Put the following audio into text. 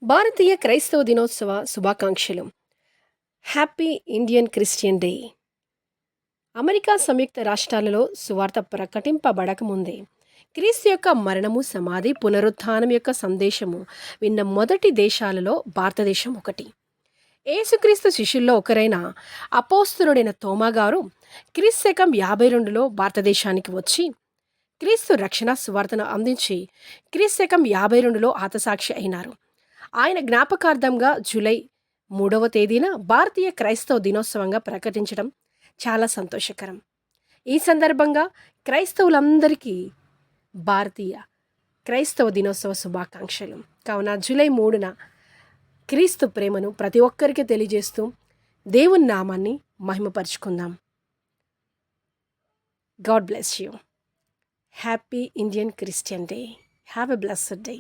భారతీయ క్రైస్తవ దినోత్సవ శుభాకాంక్షలు. Happy Indian Christian day. America సంయుక్త రాష్ట్రాలలో సువార్త ప్రకటింపబడకముందే క్రీస్తు యొక్క మరణము, సమాధి, పునరుత్థానం యొక్క సందేశము విన్న మొదటి దేశాలలో భారతదేశం ఒకటి. యేసుక్రీస్తు శిష్యుల్లో ఒకరైన అపోస్తలుడైన తోమా గారు క్రీస్తు శకం 52లో భారతదేశానికి వచ్చి క్రీస్తు రక్షణ సువార్తను అందించి క్రీస్తు శకం 52లో హతసాక్షి అయినారు. ఆయన జ్ఞాపకార్థంగా జూలై 3వ తేదీన భారతీయ క్రైస్తవ దినోత్సవంగా ప్రకటించడం చాలా సంతోషకరం. ఈ సందర్భంగా క్రైస్తవులందరికీ భారతీయ క్రైస్తవ దినోత్సవ శుభాకాంక్షలు. కావున జూలై 3న క్రీస్తు ప్రేమను ప్రతి ఒక్కరికి తెలియజేస్తూ దేవుని నామాన్ని మహిమపరుచుకుందాం. God bless you. Happy Indian Christian day. Have a blessed day.